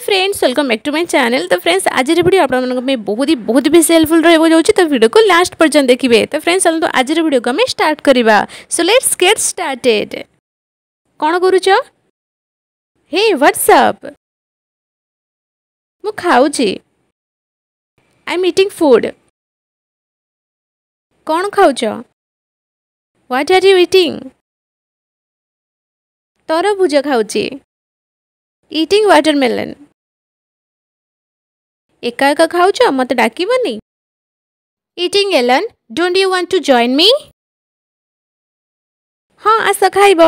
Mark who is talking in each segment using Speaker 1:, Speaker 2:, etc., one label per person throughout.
Speaker 1: Friends welcome back to my channel. तो friends आज video आप बहुत भी हेल्पफुल रही जाऊँगी, तो वीडियो को लास्ट पर्यंत देखिए। तो फ्रेंड्स चलो आज वीडियो को आम स्टार्ट करवा। So let's get started. कौन करुच? Hey what's up. मु खाऊची। I am eating food. कौन खाऊच? What are you eating? तरबुज खाऊची। Eating watermelon. एका एका खाऊच, मत डाकिबनी। ईटिंग एलन। Don't you want to join me? हाँ आस खाइब।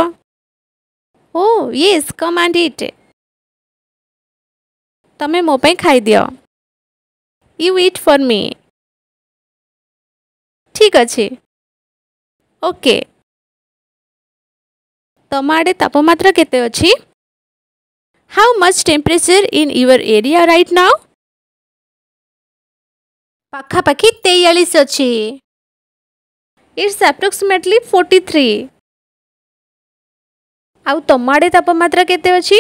Speaker 1: Oh yes come and eat. तमे मो पे खाई दियो। You eat for me. ठीक अच्छे। ओके। तम आड़े तापमात्रा केते अछि? How much temperature in your area right now? पाखापाखी 43 अच्छी। It's approximately 43। आउ तम आड़े तापमात्रा केते अछि?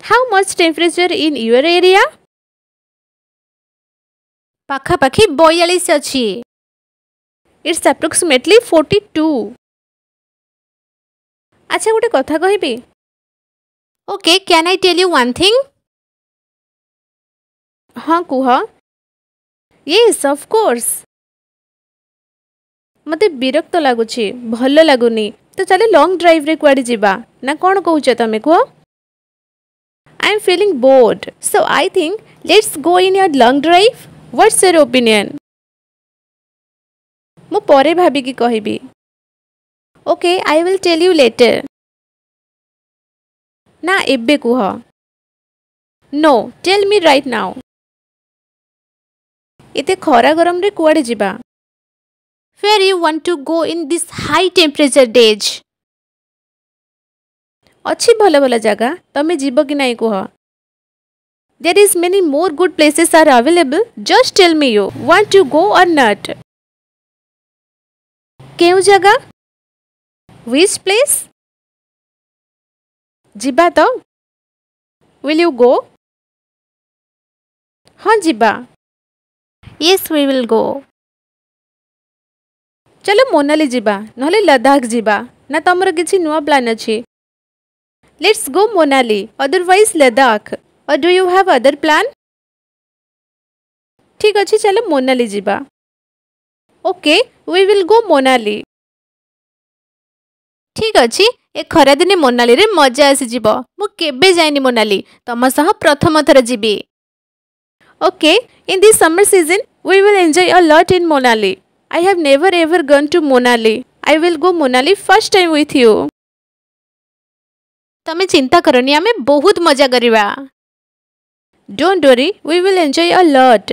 Speaker 1: How much temperature in your area? पाखापाखी 42 अच्छी। It's approximately 42। अच्छा गोटे कथा कहबी? Okay can I tell you one thing? हाँ कुह। Yes of course. मते विरक्त लगुची, भल लगुनी, तो चले लॉन्ग ड्राइव रे कुआडे जिबा ना कौन कहूछ तमे को? I am feeling bored, so I think let's go in your long drive. What's your opinion? मु परे भाबी की कहबी। Okay I will tell you later. ना एबे कुह। No tell me right now. इते खरा गरम रे कुआडे जिबा? Where you want to go in this high temperature days? अच्छी भल भल जगह, तमे जीव कि नहीं कुह? There is many more good places are available. Just tell me you want to go or not. केउ जगह? Which place? जिबा तो? Will you go? हाँ जिबा। Yes we will go. चलो मोनाली जिबा नहले लद्दाख जिबा ना तमर किछि नुआ प्लान अछि? Let's go Monali otherwise Ladakh. और do you have other plan? ठीक अछि चलो मोनाली जिबा। Okay we will go Monali. ठीक अछि ए खरा दिने मोनाली रे मजा आसी जिवो। मु केबे जाइनी मोनाली, तम सह प्रथम थर जिबी। Okay in this summer season we will enjoy a lot in Manali. I have never ever gone to Monali. I will go Monali first time with you. तमे चिंता करनी, आमे बहुत मजा करिवा। Don't worry, we will enjoy a lot.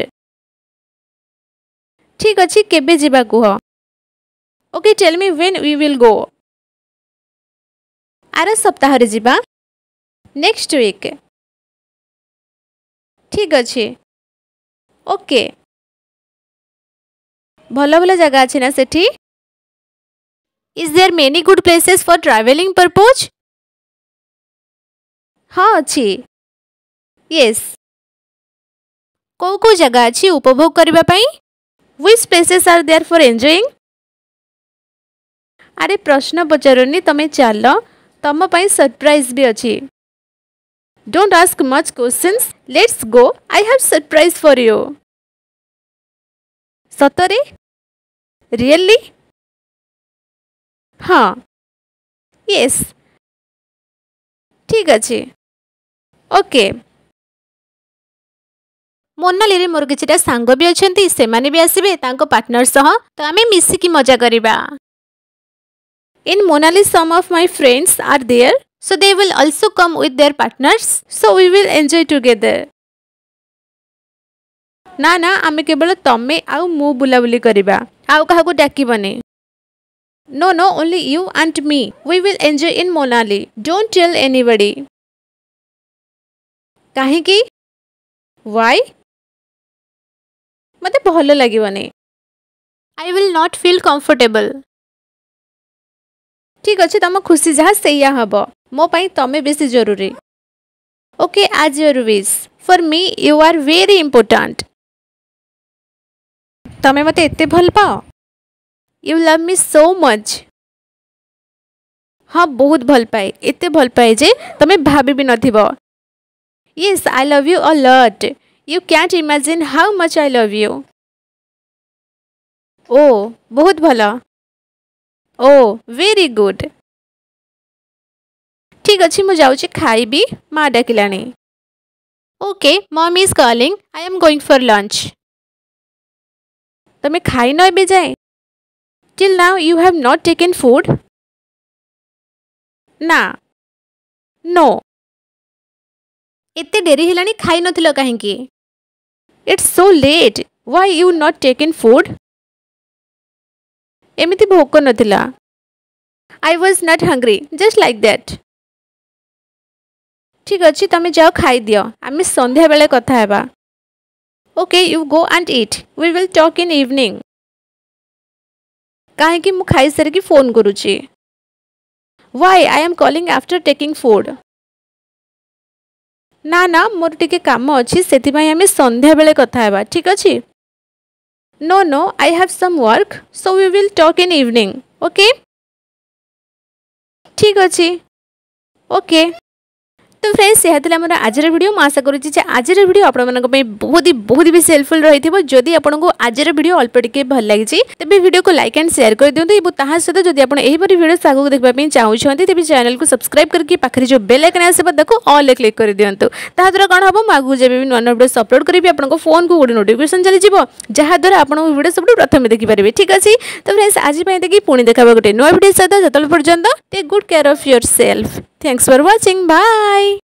Speaker 1: ठीक अछि केबे जिबा कुह? Okay, tell me when we will go. आर सप्ताह रे जिबा? Next week. ठीक अछि। Okay. भल भल जगह अच्छी ना सेठी? Is there many good places for traveling purpose? हाँ अच्छी। Yes. को को जगह अच्छी उपभोग करिबा पई? Which places are there for enjoying? अरे प्रश्न पचारोनी, तमे चालो तम पई सरप्राइज भी अच्छी। Don't ask much questions. Let's go. I have surprise for you. सतरे? Really? हाँ। Yes. ठीक अच्छे। ओके। मोनाली रे मोर किछिटा सांग भी अछंती, से माने भी आसीबे तांको पार्टनर सह, तो आमे मिसी की मजा करिबा। In Monali some of my friends are there, so they will also come with their partners, so we will enjoy together. ना ना आमे केवल तमे आउ मु बुलाबुली करिबा, आउ काहाकू डाकिबनी। No, no, only you and me. We will enjoy in Monali. Don't tell anybody. काहे की? Why? मते भलो लागिबनी। I will not feel comfortable. ठीक अछि तम खुशी जहा सेया हबो, मो पई तमे बेसी जरूरी। Okay as your wish for me you are very important तमें मते एते भल पाओ you love me so much हाँ बहुत भल पाए एते भल पाए जे तमें भाभी भी नथिबो yes I love you a lot you can't imagine how much I love you ओ बहुत भला ओ वेरी गुड ठीक अच्छे मुझे जाऊँ खाइबी माँ डाकिलानी okay mom is calling I am going for lunch तमें खाई न एबे जाए till now you have not taken food ना नो एते डेरी हेलानी खाई नथिलो काहेकि it's so late why you not taken food एमिति भोक नथिला I was not hungry just like that ठीक अच्छे तमें जाओ खाई दियो आमे संध्या बेले कथा हेबा okay you go and eat we will talk in evening काहेकि मु खाई सारी की फोन करूची why I am calling after taking food ना ना मोर टिके काम अच्छी से आमे संध्या बेले कथा हेबा ठीक अच्छे no no I have some work so we will talk in evening okay ठीक अच्छे ओके तो फ्रेंड्स यह आम आज वीडियो मैं आशा करुँचे आज वीडियो आप बहुत ही हेल्पफुल रही है जदि आपको आज वीडियो अल्प टिके भल लगी तेज वीडियो को लाइक एंड शेयर कर दिखाँ और सहित जब आप वीडियो आगे देखा चाहते तेज चैनल को सब्सक्राइब करके पाखे जो बेल आइकन आस देखो ऑल क्लिक कर दिंतु ताद्वारा कौन हम आगे जब भी नुआ वीडियो अपलोड करी आपको फोन को गोटे नोटिफिकेशन चलीज जहाँद्वारा आपको वीडियो सब प्रथम देखिपारे ठीक अच्छे तो फ्रेंड्स आज देखिए पुणी देखा गोटे नुआ वीडियो सहित जो पर्यटन take good care of yourself thanks for watching bye.